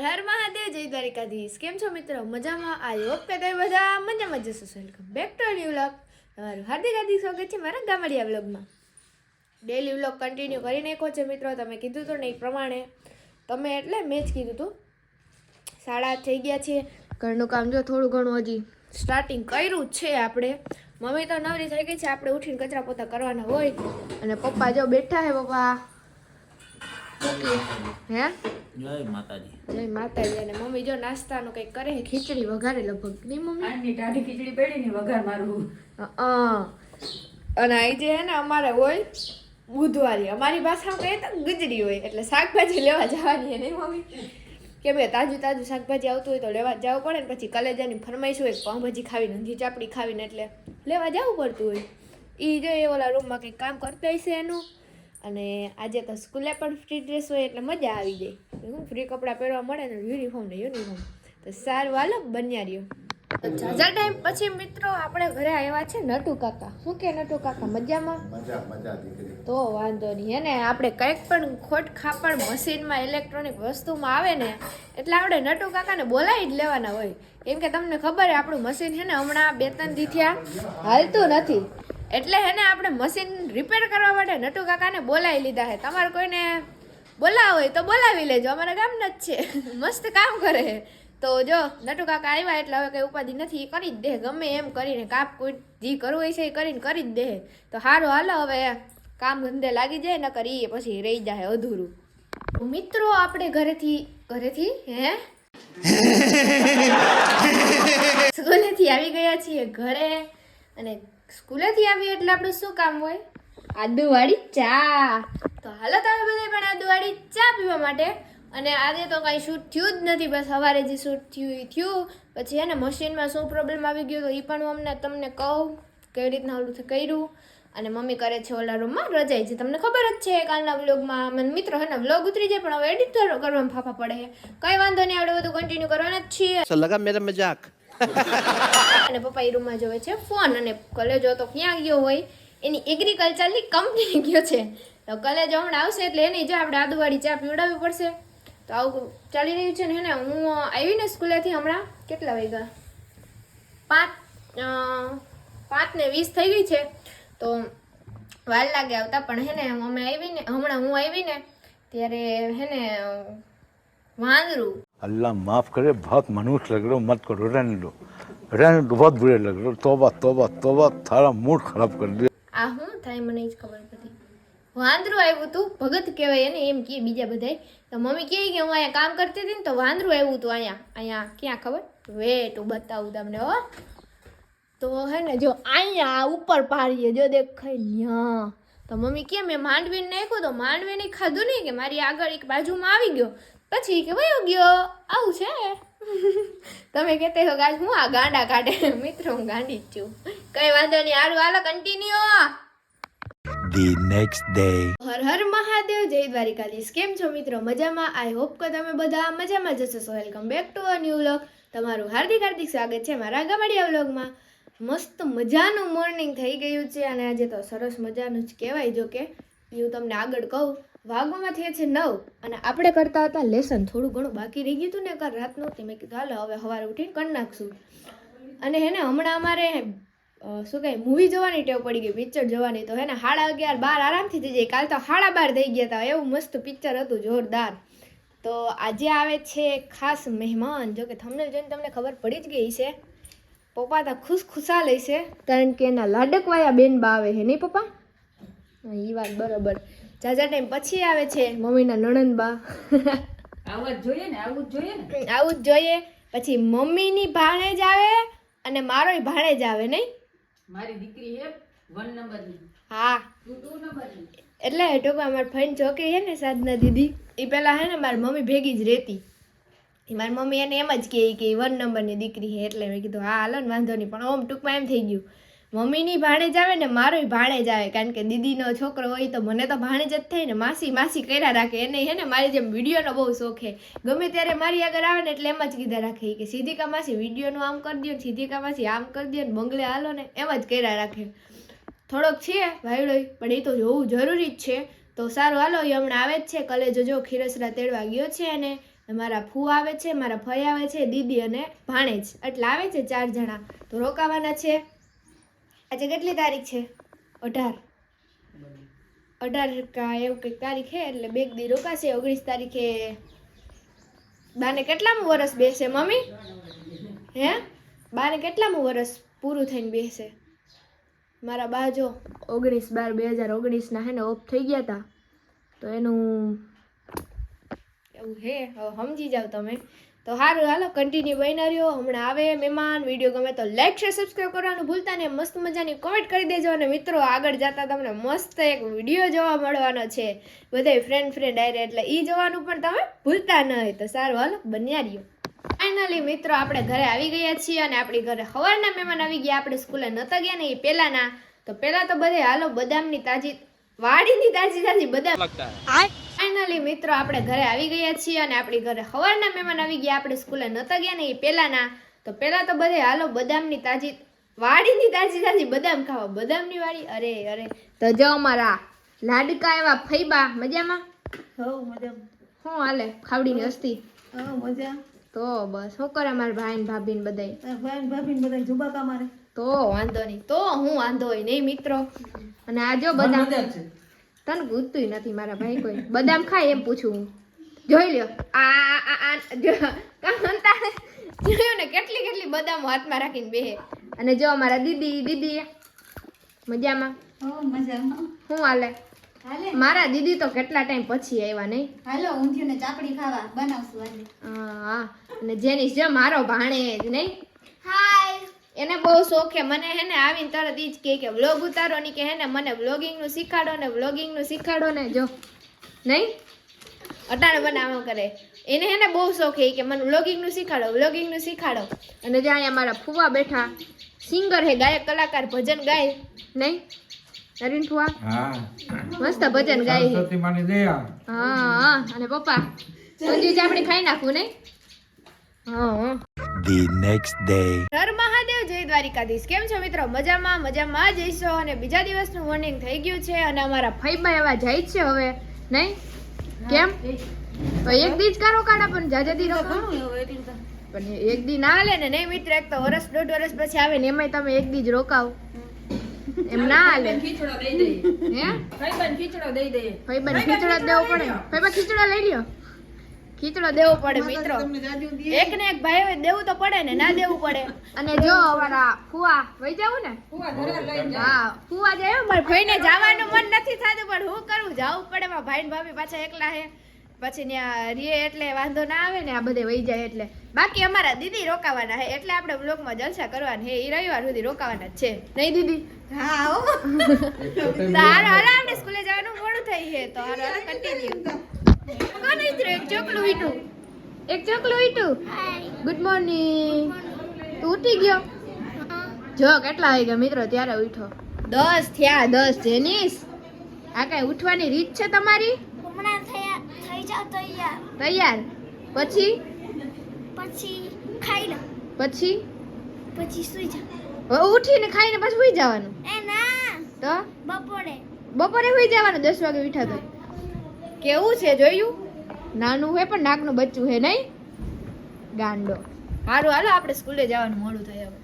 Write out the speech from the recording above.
હર મહાદેવ, જય દ્વારિકાધીશ. કેમ છો મિત્રો? મજામાં? આઈ હોપ કે તમે બધા મજામાં જશો. Welcome back to new vlog. તમારું હાર્દિક હાર્દિક સ્વાગત છે મારા ગામડિયા વ્લોગમાં. ડેલી વ્લોગ કન્ટિન્યુ કરી નાખ્યો છે મિત્રો. તમે કીધું હતું ને એ પ્રમાણે તમે એટલે મેં જ કીધું હતું. 8:30 થઈ ગયા છે. ઘરનું કામ જો થોડું ઘણું હજી સ્ટાર્ટિંગ કર્યું જ છે આપણે. મમ્મી તો નવરી થઈ ગઈ છે, આપણે ઉઠીને કચરા પોતા કરવાના હોય. અને પપ્પા જો બેઠા હે. પપ્પા હે જય માતાજી. જય માતાજી. અને મમ્મી જો નાસ્તાનું કંઈક કરે, ખીચડી વઘારે લગભગ નહીં મમ્મી? આની ટાઢી ખીચડી પડી ને વઘાર મારું. અને અહીં જે હે ને અમારે હોય બુધવારી, અમારી ભાષામાં કહીએ તો ગુજરી હોય, એટલે શાકભાજી લેવા જવાની હે નહીં મમ્મી? કે ભાઈ તાજું તાજું શાકભાજી આવતું હોય તો લેવા જવું પડે ને. પછી કલેજાની ફરમાઈશ હોય, પાઉંભાજી ખાવીને, ઊંધી ચાપડી ખાવીને, એટલે લેવા જવું પડતું હોય. એ જો એ ઓલા રૂમમાં કંઈક કામ કરતા હશે એનું. અને આજે તો સ્કૂલે પણ ફ્રી ડ્રેસ હોય એટલે મજા આવી જાય. હું ફ્રી કપડાં પહેરવા મળે ને, યુનિફોર્મ તો સારું. હાલો બન્યા રહ્યો. ઝાઝા ટાઈમ પછી મિત્રો આપણે ઘરે આવ્યા છે નટુ કાકા. શું કે નટુ કાકા મજામાં? મજા દીકરી. તો વાંધો નહીં. હે ને આપણે કંઈક પણ ખોટ ખાપડ મશીનમાં ઇલેક્ટ્રોનિક વસ્તુમાં આવે ને એટલે આપણે નટુ કાકાને બોલાવી જ લેવાના હોય. કેમ કે તમને ખબર હે આપણું મશીન છે ને હમણાં 2-3 દી થયા હાલતું નથી. એટલે હે ને આપણે મશીન રિપેર કરવા માટે નટુ કાકાને બોલાવી લીધા છે. તમારે કોઈને બોલાવો હોય તો બોલાવી લેજો, અમારા ગામના જ છે. મસ્ત કામ કરે છે. તો જો નટુ કાકા આવ્યા એટલે હવે કંઈ ઉપાધિ નથી, એ કરી જ દે ગમે એમ કરીને. કાપ કોઈ જે કરવું હોય છે એ કરીને કરી જ દે. તો સારું હાલો હવે કામ ધંધે લાગી જાય, નકર એ પછી રહી જાય અધૂરું. મિત્રો આપણે ઘરેથી હે સ્કૂલેથી આવી ગયા છીએ ઘરે. અને સ્કૂલેથી આવી એટલે આપણું શું કામ હોય? આદુવાળી ચા. તો હાલો તમે બધા પણ આદુવાળી ચા પીવા માટે. અને આજે તો કાંઈ શૂટ થયું જ નથી, બસ સવારે જે શૂટ થયું એ થયું. પછી એને મશીનમાં શું પ્રોબ્લેમ આવી ગયો તો એ પણ હું તમને કહું કેવી રીતના ઓલું કર્યું. અને મમ્મી કરે છે ઓલા રૂમમાં રજાઈ છે, તમને ખબર જ છે કાલના વ્લોગમાં. મને મિત્રો હે ને વ્લોગ ઉતરી જાય પણ હવે એડિટ કરવામાં ફાફા પડે છે. કંઈ વાંધો નહીં, આપણે બધું કન્ટિન્યુ કરવાના જ છીએ. લગા મેરા મજાક. અને પપ્પા એ રૂમમાં જોવે છે ફોન. અને કલેજો તો ક્યાં ગયો હોય? એની એગ્રીકલ્ચરની કંપની ગયો છે. તો કલેજો હમણાં આવશે એટલે એની જો આપણે આદુવાળી ચા પીવડાવવી પડશે. તો આવું ચાલી રહ્યું છે ને. હું આવીને સ્કૂલેથી હમણાં કેટલા વાગ્યા? 5:20 થઈ ગઈ છે. તો વાર લાગે આવતા. પણ હે ને હમણાં હું આવીને ત્યારે હે ને વાંદરું. अल्लाह माफ करे, बहुत मनुष्य लग रहे हो, मत करो, रहने दो बहुत बुरे लग रहे हो. तौबा तौबा तौबा, थारा मूड खराब कर दिया. આ હું થાય મને જ ખબર નથી. વાંદરું આવ્યું હતું, ભગત કહેવાય એને એમ કે બીજા બધાય. તો મમ્મી કહે કે હું અહીંયા કામ કરતી હતી ને તો વાંદરું આવ્યું હતું અહીંયા ક્યાં ખબર? વેટ હું બતાવું તમને. હો તો હે ને જો અહીંયા ઉપર પાડીએ જો દેખાય ન્યા. તો મમ્મી કે મેં માંડવીને નાખ્યું તો માંડવીને ખાધું નહીં કે મારી આગળ એક બાજુમાં આવી ગયો. પછી કે વયો ગયો. આવું છે. તમે કહેતા હો ગાજ હું આ ગાંડા કાઢે. મિત્રો હું ગાંડી જ છું. કઈ વાંધો નહીં, હારું હાલો continue. The next day. Har Har Mahadev, જય દ્વારિકાધીશ. કેમ છો મિત્રો? મજામાં? આઈ હોપ કે તમે બધા મજામાં જશો. સો welcome back to a new vlog. તમારું હાર્દિક હાર્દિક સ્વાગત છે મારા ગામડિયા વ્લોગમાં. મસ્ત મજાનું મોર્નિંગ થઈ ગયું છે. અને આજે તો સરસ મજાનું જ કહેવાય. જો કે હું તમને આગળ કહું, વાગવામાં થયા છે 9 અને આપણે કરતા હતા લેસન. થોડું ઘણું બાકી રહી ગયું હતું ને કાલ રાતનું. મેં કીધું હાલો હવે સવારે ઉઠીને કરી નાખશું. અને હે ને હમણાં અમારે શું કહે મૂવી જોવાની ટેવ પડી ગઈ, પિક્ચર જોવાની. તો હે ને 11:30 12 આરામથી થઈ જાય. કાલ તો 12:30 થઈ ગયા હતા. એવું મસ્ત પિક્ચર હતું, જોરદાર. તો આજે આવે છે ખાસ મહેમાન. જો કે થંબનેલ જોઈને તમને ખબર પડી જ ગઈ છે. પપ્પા તો ખુશાલ હશે કારણ કે એના લાડકવાયા બેન બા આવે છે નહીં પપ્પા? એ વાત બરાબર. ઝાઝા ટાઈમ પછી આવે છે મમ્મીના નણંદ બા. આવું જ જોઈએ ને. આવું જ જોઈએ. પછી મમ્મીની ભાણેજ આવે અને મારોય ભાણેજ આવે નહીં? મારી દીકરી હે 1 નંબરની. હા, તું 2 નંબરની. એટલે ટૂંકમાં મારી ફઈન છોકરી છે ને સાધના દીદી, એ પહેલાં હે ને મારી મમ્મી ભેગી જ રહેતી. મારી મમ્મી એને એમ જ કહે કે 1 નંબરની દીકરી છે. એટલે મેં કીધું હા હાલો ને વાંધો નહીં. પણ આમ ટૂંકમાં એમ થઈ ગયું મમ્મીની ભાણેજ આવે ને મારોય ભાણેજ આવે. કારણ કે દીદીનો છોકરો હોય તો મને તો ભાણેજ જ થાય ને. માસી કર્યા રાખે. એને હે ને મારી જેમ વિડીયોનો બહુ શોખ છે. ગમે ત્યારે મારી આગળ આવે ને એટલે એમ જ કીધા રાખે કે સિદ્ધિકા માસી વિડીયોનું આમ કરી દો ને, સિદ્ધિકા માસી આમ કરી દો ને, બંગલે હાલો ને, એમ જ કર્યા રાખે. થોડોક છે ભાઈડો પણ એ તો જોવું જરૂરી જ છે. તો સારું હાલો, એ હમણાં આવે જ છે. કલેજો જો ખીરસરા તેડવા ગયો છે. અને મારા ફૂ આવે છે, મારા ફઈ આવે છે, દીદી અને ભાણેજ, એટલે આવે છે 4 જણા. તો રોકાવાના છે. આજે કેટલી તારીખ છે? 18 કા એવું કંઈક તારીખ છે, એટલે 2 દી રોકાશે. 19 તારીખે બાને કેટલામું વરસ બેસે મમ્મી? હે બાને કેટલામું વરસ પૂરું થઈને બેસે? મારા બા જો 19/12/2019 હે ને ઓફ થઈ ગયા હતા, તો એનું એવું હે. હવે સમજી જાવ તમે. તો સારું, હાલો કન્ટિન્યુ બન્યા રહ્યો. હમણાં આવે મહેમાન. વિડીયો ગમે તો લાઈક શેર સબસ્ક્રાઈબ કરવાનું ભૂલતા નહીં. મસ્ત મજાની કોમેન્ટ કરી દેજો. અને મિત્રો આગળ જતા તમને મસ્ત એક વિડીયો જોવા મળવાનો છે, બધાય ફ્રેન્ડ આરે, એટલે એ જોવાનું પણ તમે ભૂલતા નહીં. તો સારું, હાલો બન્યા રહ્યો. ફાઇનલી મિત્રો આપણે ઘરે આવી ગયા છીએ, અને આપણી ઘરે સવારના મહેમાન આવી ગયા. આપણે સ્કૂલે નહોતા ગયા ને એ પહેલાના. તો પહેલા તો બધે હાલો બદામની તાજી વાડીની તાજી બદામ. ફાઇનલી મિત્રો આપણે ઘરે આવી ગયા છીએ, અને આપણી ઘરે સવારના મહેમાન આવી ગયા. આપણે સ્કૂલે નહોતા ગયા ને એ પહેલાના. તો પહેલા તો બધે હાલો બદામની તાજી વાડીની તાજી બદામ ખાવા. બદામની વાડી, અરે અરે. તો જો અમારા લાડકા એવા ફઈબા મજામાં? મજામાં. શું હાલે ખાવડીની હસ્તી? મજા. તો બસ શું કરે મારા ભાઈ ને ભાભી ને બધાય? ભાભીને બધા જુબાકા મારે. તો વાંધો નહીં, તો હું વાંધો હોય નહીં મિત્રો. અને આ જો બદામ તને પૂછતું નથી મારા ભાઈ કોઈ બદામ ખાય એમ પૂછું હું. જોઈ લ્યો જોયું ને કેટલી બદામ હાથમાં રાખીને બેહે. અને જો અમારા દીદી મજામાં? મજામાં. શું હાલે? મારા દીદી તો કેટલા ટાઈમ પછી આવ્યા નહીં? હાલો ઊંધિયું ને ચાપડી ખાવા બનાવશું આજે. હા. અને જેની જો મારો ભાણેજ નહીં, એને બહુ શોખ છે. મને હે ને આવીને તરત ઈ જ કે વ્લોગ ઉતારો ની, કે હે ને મને વ્લોગિંગનું શીખાડો ને જો નહીં અટાણે બનાવવા કરે. એને હે ને બહુ શોખ છે કે મને વ્લોગિંગનું શીખાડો. અને જ્યાં અહીંયા મારા ફુવા બેઠા, સિંગર હે, ગાયક કલાકાર, ભજન ગાય નહીં નરીન ફુવા? મસ્ત ભજન ગાય છે. હા. અને પપ્પા ઊંધિયું ચાપડી ખાઈ નાખું નહીં? હા. The next day. હર મહાદેવ, જય દ્વારિકાધીશ. કેમ છો મિત્રો? મજામાં જઈશો. અને બીજા દિવસનું મોર્નિંગ થઈ ગયું છે, અને અમારા ફઈબા એવા જાય છે હવે નહીં. કેમ તો એક દી જ કારો કાઢા, પણ જાજા દી પણ એક દી ના હાલે ને નહીં મિત્ર. એક તો 1.5 વર્ષ પછી આવે ને એમાંય તમે એક દી જ રોકાવ, એમ ના હાલે. ખીચડો દઈ દઈએ. હે ભાઈબંધ ખીચડો દઈ દઈએ. ફઈબા ખીચડો દેવો પડે. ફઈબા ખીચડો લઈ લ્યો. ખીચડો દેવો પડે મિત્રો. એક ને એક ભાઈ દેવું તો પડે ને, ના દેવું પડે. અને જો અમારા ફુવા વહી જાવું ને, હા ફુવા જાય. મારા ભાઈને જવાનું મન નથી થતું, પણ હું કરું, જવું પડે. મારા ભાઈ ને ભાભી પાછા એકલા હે, પછી ત્યાં રીએ એટલે વાંધો ના આવે ને, આ બધે વહી જાય એટલે. બાકી અમારા દીદી રોકાવાના હે, એટલે આપણે વ્લોગમાં જલસા કરવાના હે. એ રવિવાર સુધી રોકાવાના જ છે નહીં દીદી? હા. હાલો આપણે સ્કૂલે જવાનું મોડું થઈ છે, તો હાલો કન્ટિન્યુ. એક ચોકલું ઈટું. Good morning. તું ઉઠી ગયો? જો કેટલા વાગ્યા મિત્રો ત્યારે ઉઠો? 10 થયા. 10 જેનીસ, આ કઈ ઉઠવાની રીત છે તમારી? થઈ જાવ તૈયાર. પછી ખાઈ લો, પછી સુઈ જાવ. હવે ઉઠીને ખાઈને પછી સુઈ જવાનું? એ ના, તો બપોરે સુઈ જવાનું 10 વાગે ઉઠા તો. કેવું છે જોયું? નાનું હે પણ નાકનું બચ્ચું હે નહીં ગાંડો. હારું હાલો આપણે સ્કૂલે જવાનું મોડું થાય હવે.